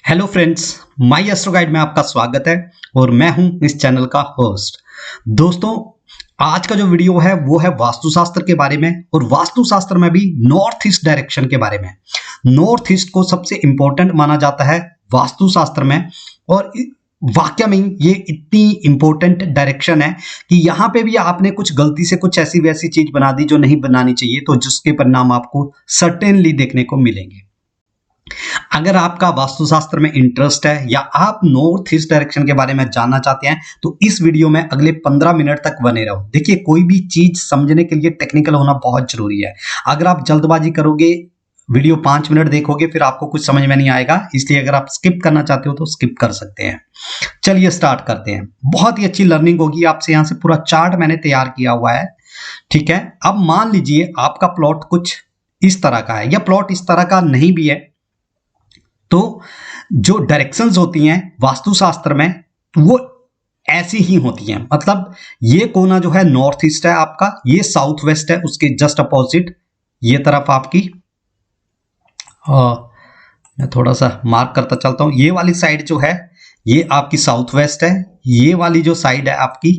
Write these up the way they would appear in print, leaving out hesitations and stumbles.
Hello friends, my astro guide में आपका स्वागत है और मैं हूं इस चैनल का होस्ट। दोस्तों, आज का जो वीडियो है वो है वास्तुशास्त्र के बारे में और वास्तुशास्त्र में भी नॉर्थ ईस्ट डायरेक्शन के बारे में। नॉर्थ ईस्ट को सबसे इंपॉर्टेंट माना जाता है वास्तुशास्त्र में और वाकई में ये इतनी इंपॉर्टेंट डायरेक्शन है कि यहाँ पे भी आपने कुछ गलती से कुछ ऐसी वैसी चीज बना दी जो नहीं बनानी चाहिए, तो जिसके परिणाम आपको सर्टेनली देखने को मिलेंगे। अगर आपका वास्तुशास्त्र में इंटरेस्ट है या आप नॉर्थ ईस्ट डायरेक्शन के बारे में जानना चाहते हैं तो इस वीडियो में अगले 15 मिनट तक बने रहो। देखिए, कोई भी चीज समझने के लिए टेक्निकल होना बहुत जरूरी है। अगर आप जल्दबाजी करोगे, वीडियो 5 मिनट देखोगे, फिर आपको कुछ समझ में नहीं आएगा। इसलिए अगर आप स्किप करना चाहते हो तो स्किप कर सकते हैं। चलिए स्टार्ट करते हैं। बहुत ही अच्छी लर्निंग होगी आपसे। यहाँ से पूरा चार्ट मैंने तैयार किया हुआ है, ठीक है। अब मान लीजिए आपका प्लॉट कुछ इस तरह का है या प्लॉट इस तरह का नहीं भी है, तो जो डायरेक्शंस होती हैं वास्तुशास्त्र में वो ऐसी ही होती हैं। मतलब ये कोना जो है नॉर्थ ईस्ट है आपका, ये साउथ वेस्ट है, उसके जस्ट अपोजिट ये तरफ आपकी मैं थोड़ा सा मार्क करता चलता हूं। ये वाली साइड जो है ये आपकी साउथ वेस्ट है, ये वाली जो साइड है आपकी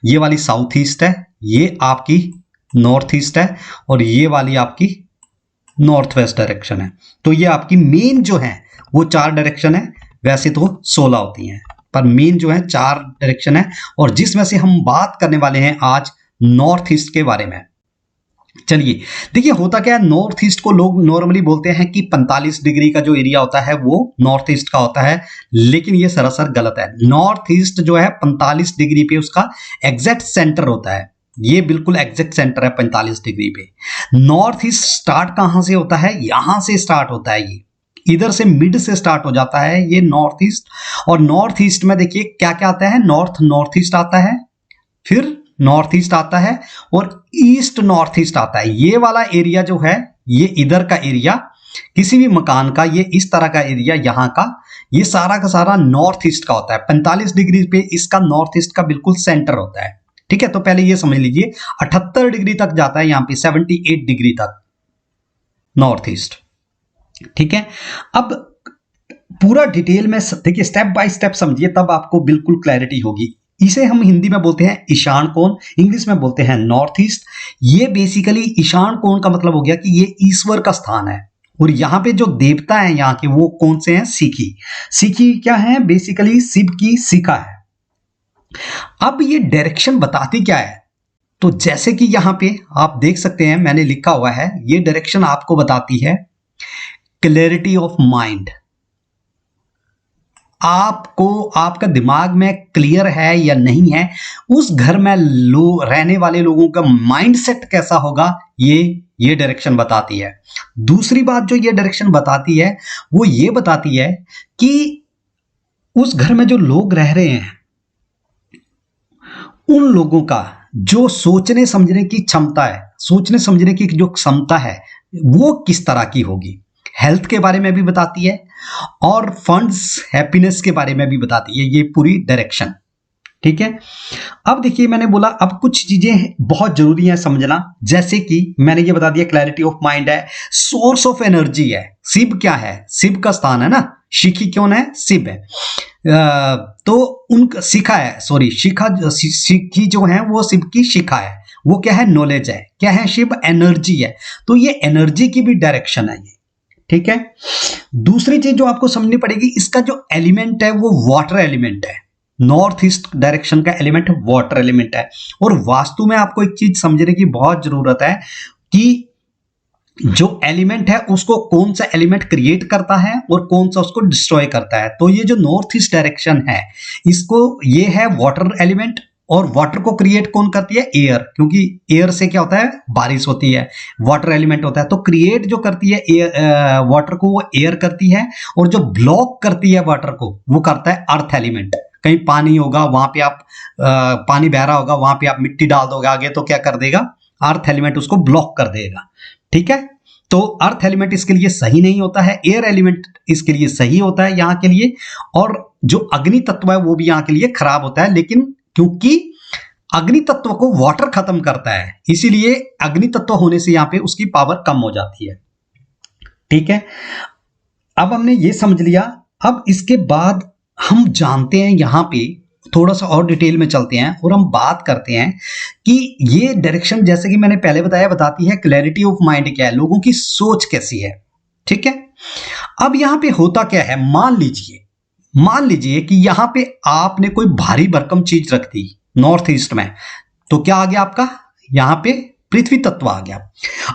ये वाली साउथ ईस्ट है, ये आपकी नॉर्थ ईस्ट है और ये वाली आपकी नॉर्थ वेस्ट डायरेक्शन है। तो ये आपकी मेन जो है वो 4 डायरेक्शन है। वैसे तो 16 होती हैं पर मेन जो है 4 डायरेक्शन है और जिसमें से हम बात करने वाले हैं आज नॉर्थ ईस्ट के बारे में। चलिए देखिए, होता क्या है, नॉर्थ ईस्ट को लोग नॉर्मली बोलते हैं कि 45 डिग्री का जो एरिया होता है वो नॉर्थ ईस्ट का होता है, लेकिन ये सरासर गलत है। नॉर्थ ईस्ट जो है 45 डिग्री पे उसका एग्जैक्ट सेंटर होता है। ये बिल्कुल एग्जैक्ट सेंटर है 45 डिग्री पे। नॉर्थ ईस्ट स्टार्ट कहां से होता है? यहां से स्टार्ट होता है। ये इधर से मिड से स्टार्ट हो जाता है ये नॉर्थ ईस्ट। और नॉर्थ ईस्ट में देखिए क्या क्या आता है, नॉर्थ ईस्ट आता है, फिर नॉर्थ ईस्ट आता है और ईस्ट नॉर्थ ईस्ट आता है। ये वाला एरिया जो है ये इधर का एरिया, किसी भी मकान का ये इस तरह का एरिया यहाँ का, ये सारा का सारा नॉर्थ ईस्ट का होता है। 45 डिग्री पे इसका नॉर्थ ईस्ट का बिल्कुल सेंटर होता है, ठीक है। तो पहले ये समझ लीजिए 78 डिग्री तक जाता है, यहाँ पे 78 डिग्री तक नॉर्थ ईस्ट, ठीक है। अब पूरा डिटेल में देखिए, स्टेप बाय स्टेप समझिए, तब आपको बिल्कुल क्लैरिटी होगी। इसे हम हिंदी में बोलते हैं ईशान कोण, इंग्लिश में बोलते हैं नॉर्थ ईस्ट। ये बेसिकली ईशान कोण का मतलब हो गया कि ये ईश्वर का स्थान है और यहाँ पे जो देवता है यहाँ के वो कौन से हैं? सिखी। सिखी क्या है? बेसिकली शिव की शिखा है। अब ये डायरेक्शन बताती क्या है? तो जैसे कि यहाँ पे आप देख सकते हैं मैंने लिखा हुआ है, ये डायरेक्शन आपको बताती है क्लैरिटी ऑफ माइंड। आपको आपका दिमाग में क्लियर है या नहीं है, उस घर में रहने वाले लोगों का माइंडसेट कैसा होगा, ये डायरेक्शन बताती है। दूसरी बात जो ये डायरेक्शन बताती है वो ये बताती है कि उस घर में जो लोग रह रहे हैं उन लोगों का जो सोचने समझने की क्षमता है, सोचने समझने की जो क्षमता है वो किस तरह की होगी। हेल्थ के बारे में भी बताती है और फंड्स, हैप्पीनेस के बारे में भी बताती है ये पूरी डायरेक्शन, ठीक है। अब देखिए, मैंने बोला अब कुछ चीजें बहुत जरूरी है समझना। जैसे कि मैंने ये बता दिया क्लैरिटी ऑफ माइंड है, सोर्स ऑफ एनर्जी है। शिव क्या है? शिव का स्थान है ना। शिखी कौन है? शिव है। तो उनका शिखा है, सॉरी शिखी जो है वो शिव की शिखा है। वो क्या है? नॉलेज है। क्या है? शिव एनर्जी है। तो ये एनर्जी की भी डायरेक्शन है ये, ठीक है। दूसरी चीज जो आपको समझनी पड़ेगी, इसका जो एलिमेंट है वो वाटर एलिमेंट है। नॉर्थ ईस्ट डायरेक्शन का एलिमेंट वाटर एलिमेंट है। और वास्तु में आपको एक चीज समझने की बहुत जरूरत है कि जो एलिमेंट है उसको कौन सा एलिमेंट क्रिएट करता है और कौन सा उसको डिस्ट्रॉय करता है। तो ये जो नॉर्थ ईस्ट डायरेक्शन है इसको, ये है वाटर एलिमेंट। और वाटर को क्रिएट कौन करती है? एयर, क्योंकि एयर से क्या होता है? बारिश होती है, वाटर एलिमेंट होता है। तो क्रिएट जो करती है एयर, वाटर को, वो एयर करती है। और जो ब्लॉक करती है वाटर को वो करता है अर्थ एलिमेंट। कहीं पानी होगा वहां पे आप पानी बह रहा होगा, वहां पे आप मिट्टी डाल दोगे आगे, तो क्या कर देगा? अर्थ एलिमेंट उसको ब्लॉक कर देगा, ठीक है। तो अर्थ एलिमेंट इसके लिए सही नहीं होता है, एयर एलिमेंट इसके लिए सही होता है यहाँ के लिए। और जो अग्नि तत्व है वो भी यहाँ के लिए खराब होता है, लेकिन क्योंकि अग्नि तत्व को वाटर खत्म करता है इसीलिए अग्नि तत्व होने से यहाँ पे उसकी पावर कम हो जाती है, ठीक है। अब हमने ये समझ लिया अब इसके बाद हम जानते हैं, यहाँ पे थोड़ा सा और डिटेल में चलते हैं और हम बात करते हैं कि ये डायरेक्शन, जैसे कि मैंने पहले बताया, बताती है क्लैरिटी ऑफ माइंड क्या है, लोगों की सोच कैसी है। ठीक है, अब यहाँ पे होता क्या है, मान लीजिए कि यहाँ पे आपने कोई भारी भरकम चीज रख दी नॉर्थ ईस्ट में, तो क्या आ गया आपका, यहाँ पे पृथ्वी तत्व आ गया।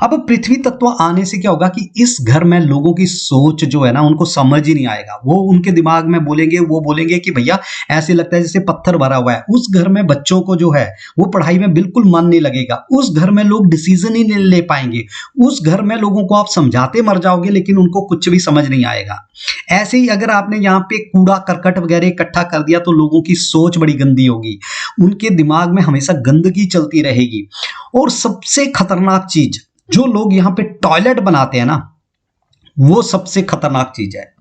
अब पृथ्वी तत्व आने से क्या होगा कि इस घर में लोगों की सोच जो है ना, उनको समझ ही नहीं आएगा। वो उनके दिमाग में वो बोलेंगे कि भैया ऐसे लगता है जैसे पत्थर भरा हुआ है। उस घर में बच्चों को जो है वो पढ़ाई में बिल्कुल मन नहीं लगेगा। उस घर में लोग डिसीजन ही नहीं ले पाएंगे। उस घर में लोगों को आप समझाते मर जाओगे लेकिन उनको कुछ भी समझ नहीं आएगा। ऐसे ही अगर आपने यहाँ पे कूड़ा करकट वगैरह इकट्ठा कर दिया तो लोगों की सोच बड़ी गंदी होगी, उनके दिमाग में हमेशा गंदगी चलती रहेगी। और सबसे खतरनाक चीज, जो लोग यहाँ पे टॉयलेट बनाते हैं ना, वो सबसे खतरनाक चीज है।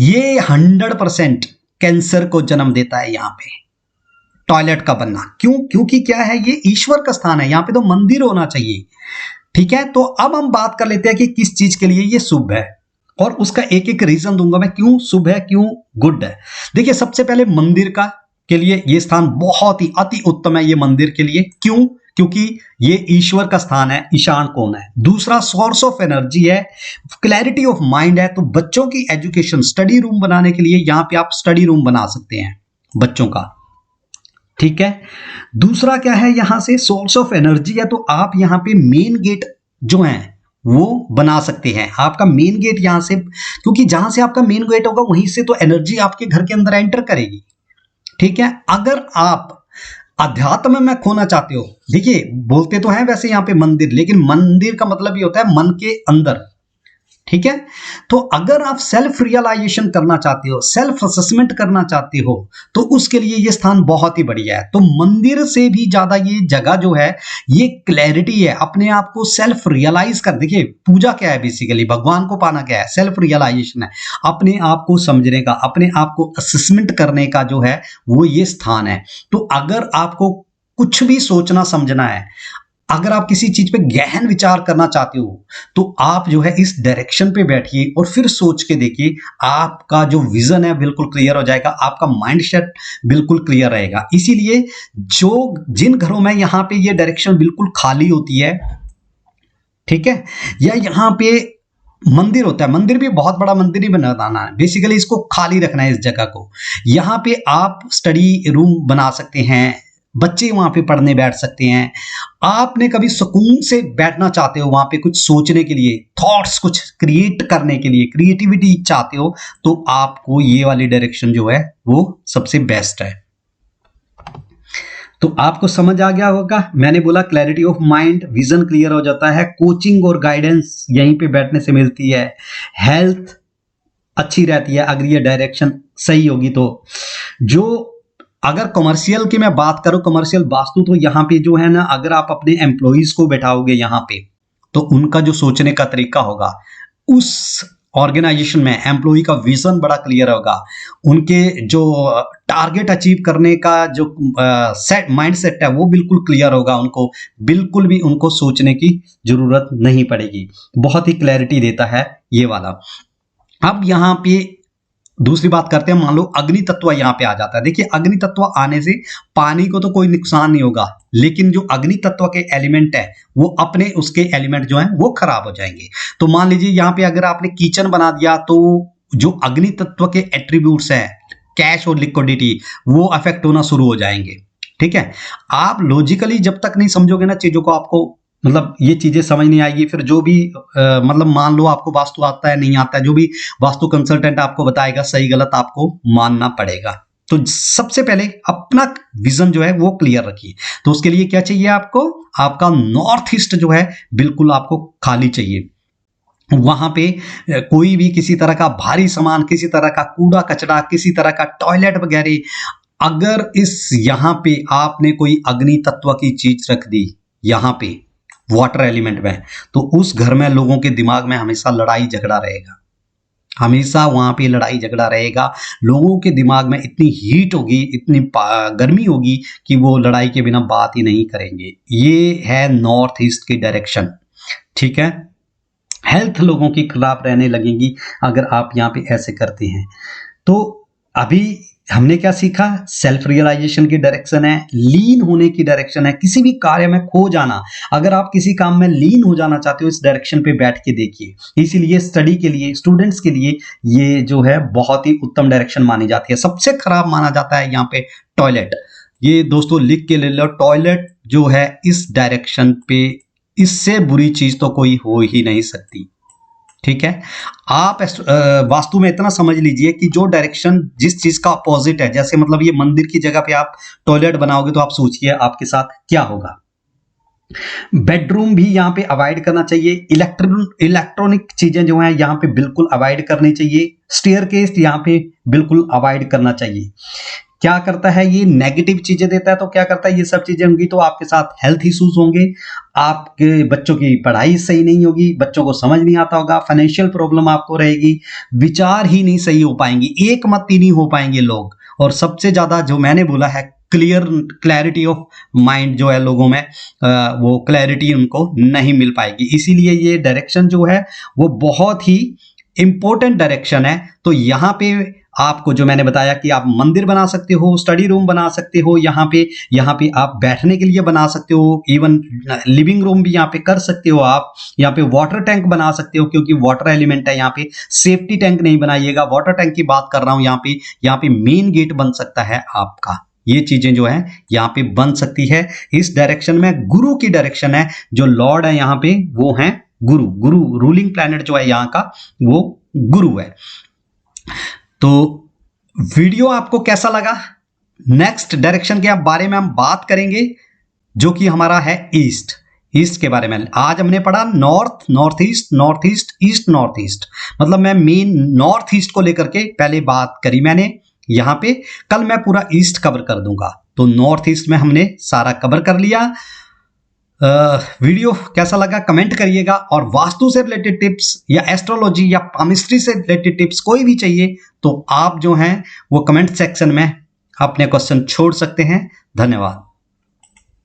ये 100% कैंसर को जन्म देता है यहाँ पे टॉयलेट का बनना। क्यों? क्योंकि क्या है, ये ईश्वर का स्थान है, यहाँ पे तो मंदिर होना चाहिए। ठीक है, तो अब हम बात कर लेते हैं कि किस चीज के लिए ये शुभ है, और उसका एक एक रीजन दूंगा मैं, क्यों शुभ है, क्यों गुड है। देखिए, सबसे पहले मंदिर का के लिए ये स्थान बहुत ही अति उत्तम है। ये मंदिर के लिए क्यों? क्योंकि ये ईश्वर का स्थान है, ईशान कोण है। दूसरा, सोर्स ऑफ एनर्जी है, क्लैरिटी ऑफ माइंड है। तो बच्चों की एजुकेशन, स्टडी रूम बनाने के लिए यहाँ पे आप स्टडी रूम बना सकते हैं बच्चों का। ठीक है, दूसरा क्या है, यहां से सोर्स ऑफ एनर्जी है, तो आप यहाँ पे मेन गेट जो है वो बना सकते हैं। आपका मेन गेट यहां से, क्योंकि जहां से आपका मेन गेट होगा वहीं से तो एनर्जी आपके घर के अंदर एंटर करेगी। ठीक है, अगर आप अध्यात्म में खोना चाहते हो, देखिए बोलते तो हैं वैसे यहाँ पे मंदिर, लेकिन मंदिर का मतलब ये होता है मन के अंदर। ठीक है, तो अगर आप सेल्फ रियलाइजेशन करना चाहते हो, सेल्फ असेसमेंट करना चाहते हो, तो उसके लिए ये स्थान बहुत ही बढ़िया है। तो मंदिर से भी ज्यादा ये जगह जो है, ये क्लैरिटी है, अपने आप को सेल्फ रियलाइज कर। देखिए, पूजा क्या है, बेसिकली भगवान को पाना क्या है, सेल्फ रियलाइजेशन है, अपने आप को समझने का, अपने आप को असेसमेंट करने का जो है वो ये स्थान है। तो अगर आपको कुछ भी सोचना समझना है, अगर आप किसी चीज पे गहन विचार करना चाहते हो, तो आप जो है इस डायरेक्शन पे बैठिए और फिर सोच के देखिए, आपका जो विजन है बिल्कुल क्लियर हो जाएगा, आपका माइंड सेट बिल्कुल क्लियर रहेगा। इसीलिए जिन घरों में यहाँ पे ये डायरेक्शन बिल्कुल खाली होती है, ठीक है, या यहाँ पे मंदिर होता है, मंदिर भी बहुत बड़ा मंदिर ही बनाना है, बेसिकली इसको खाली रखना है इस जगह को। यहाँ पे आप स्टडी रूम बना सकते हैं, बच्चे वहां पे पढ़ने बैठ सकते हैं। आपने कभी सुकून से बैठना चाहते हो वहां पे, कुछ सोचने के लिए, थॉट्स कुछ क्रिएट करने के लिए, क्रिएटिविटी चाहते हो, तो आपको ये वाली डायरेक्शन जो है वो सबसे बेस्ट है। तो आपको समझ आ गया होगा, मैंने बोला clarity of mind, vision clear हो जाता है, कोचिंग और गाइडेंस यहीं पे बैठने से मिलती है, हेल्थ अच्छी रहती है अगर ये डायरेक्शन सही होगी। तो जो अगर कमर्शियल की मैं बात करूं, कमर्शियल वास्तु, तो यहाँ पे जो है ना, अगर आप अपने एम्प्लॉइज को बैठाओगे यहाँ पे, तो उनका जो सोचने का तरीका होगा, उस ऑर्गेनाइजेशन में एम्प्लॉय का विजन बड़ा क्लियर होगा, उनके जो टारगेट अचीव करने का जो सेट माइंड सेट है वो बिल्कुल क्लियर होगा, उनको बिल्कुल भी उनको सोचने की जरूरत नहीं पड़ेगी। बहुत ही क्लैरिटी देता है ये वाला। अब यहाँ पे दूसरी बात करते हैं, मान लो अग्नि तत्व यहाँ पे आ जाता है। देखिए, अग्नि तत्व आने से पानी को तो कोई नुकसान नहीं होगा, लेकिन जो अग्नि तत्व के एलिमेंट है वो अपने उसके एलिमेंट जो हैं वो खराब हो जाएंगे। तो मान लीजिए यहाँ पे अगर आपने किचन बना दिया, तो जो अग्नि तत्व के एट्रीब्यूट्स हैं, कैश और लिक्विडिटी, वो अफेक्ट होना शुरू हो जाएंगे। ठीक है, आप लॉजिकली जब तक नहीं समझोगे ना चीजों को, आपको मतलब ये चीजें समझ नहीं आएगी। फिर जो भी मतलब मान लो आपको वास्तु आता है नहीं आता है, जो भी वास्तु कंसल्टेंट आपको बताएगा सही गलत आपको मानना पड़ेगा। तो सबसे पहले अपना विजन जो है वो क्लियर रखिए। तो उसके लिए क्या चाहिए आपको, आपका नॉर्थ ईस्ट जो है बिल्कुल आपको खाली चाहिए। वहां पे कोई भी किसी तरह का भारी सामान, किसी तरह का कूड़ा कचरा, किसी तरह का टॉयलेट वगैरह, अगर इस यहाँ पे आपने कोई अग्नि तत्व की चीज रख दी यहाँ पे वाटर एलिमेंट में, तो उस घर में लोगों के दिमाग में हमेशा लड़ाई झगड़ा रहेगा, हमेशा वहां पे लड़ाई झगड़ा रहेगा। लोगों के दिमाग में इतनी हीट होगी, इतनी गर्मी होगी कि वो लड़ाई के बिना बात ही नहीं करेंगे। ये है नॉर्थ ईस्ट की डायरेक्शन। ठीक है, हेल्थ लोगों की खराब रहने लगेगी अगर आप यहाँ पे ऐसे करते हैं। तो अभी हमने क्या सीखा? सेल्फ रियलाइजेशन की डायरेक्शन है, लीन होने की डायरेक्शन है, किसी भी कार्य में खो जाना। अगर आप किसी काम में लीन हो जाना चाहते हो, इस डायरेक्शन पे बैठ के देखिए। इसीलिए स्टडी के लिए, स्टूडेंट्स के लिए ये जो है बहुत ही उत्तम डायरेक्शन मानी जाती है। सबसे खराब माना जाता है यहाँ पे टॉयलेट। ये दोस्तों लिख के ले लो, टॉयलेट जो है इस डायरेक्शन पे, इससे बुरी चीज तो कोई हो ही नहीं सकती। ठीक है, आप वास्तु में इतना समझ लीजिए कि जो डायरेक्शन जिस चीज का अपोजिट है, जैसे मतलब ये मंदिर की जगह पे आप टॉयलेट बनाओगे तो आप सोचिए आपके साथ क्या होगा। बेडरूम भी यहाँ पे अवॉइड करना चाहिए। इलेक्ट्रॉनिक चीजें जो हैं यहाँ पे बिल्कुल अवॉइड करनी चाहिए। स्टेयरकेस यहाँ पे बिल्कुल अवॉइड करना चाहिए। क्या करता है ये? नेगेटिव चीजें देता है। तो क्या करता है, ये सब चीजें होंगी तो आपके साथ हेल्थ इश्यूज होंगे, आपके बच्चों की पढ़ाई सही नहीं होगी, बच्चों को समझ नहीं आता होगा, फाइनेंशियल प्रॉब्लम आपको रहेगी, विचार ही नहीं सही हो पाएंगे, एक मत ही नहीं हो पाएंगे लोग। और सबसे ज्यादा जो मैंने बोला है, क्लैरिटी ऑफ माइंड जो है लोगों में, वो क्लैरिटी उनको नहीं मिल पाएगी। इसीलिए ये डायरेक्शन जो है वो बहुत ही इंपॉर्टेंट डायरेक्शन है। तो यहाँ पे आपको जो मैंने बताया कि आप मंदिर बना सकते हो, स्टडी रूम बना सकते हो, यहाँ पे आप बैठने के लिए बना सकते हो, इवन लिविंग रूम भी यहाँ पे कर सकते हो आप। यहाँ पे वाटर टैंक बना सकते हो, क्योंकि वाटर एलिमेंट है यहाँ पे। सेफ्टी टैंक नहीं बनाइएगा, वाटर टैंक की बात कर रहा हूँ। यहाँ पे मेन गेट बन सकता है आपका। ये चीजें जो है यहाँ पे बन सकती है। इस डायरेक्शन में गुरु की डायरेक्शन है, जो लॉर्ड है यहाँ पे वो है गुरु रूलिंग प्लैनेट जो है यहाँ का वो गुरु है। तो वीडियो आपको कैसा लगा? नेक्स्ट डायरेक्शन के बारे में हम बात करेंगे, जो कि हमारा है ईस्ट के बारे में। आज हमने पढ़ा north, north east, east north east. मतलब मैं मेन नॉर्थ ईस्ट को लेकर के पहले बात करी मैंने यहाँ पे। कल मैं पूरा ईस्ट कवर कर दूंगा। तो नॉर्थ ईस्ट में हमने सारा कवर कर लिया। वीडियो कैसा लगा कमेंट करिएगा। और वास्तु से रिलेटेड टिप्स या एस्ट्रोलॉजी या पामिस्ट्री से रिलेटेड टिप्स कोई भी चाहिए तो आप जो हैं वो कमेंट सेक्शन में अपने क्वेश्चन छोड़ सकते हैं। धन्यवाद।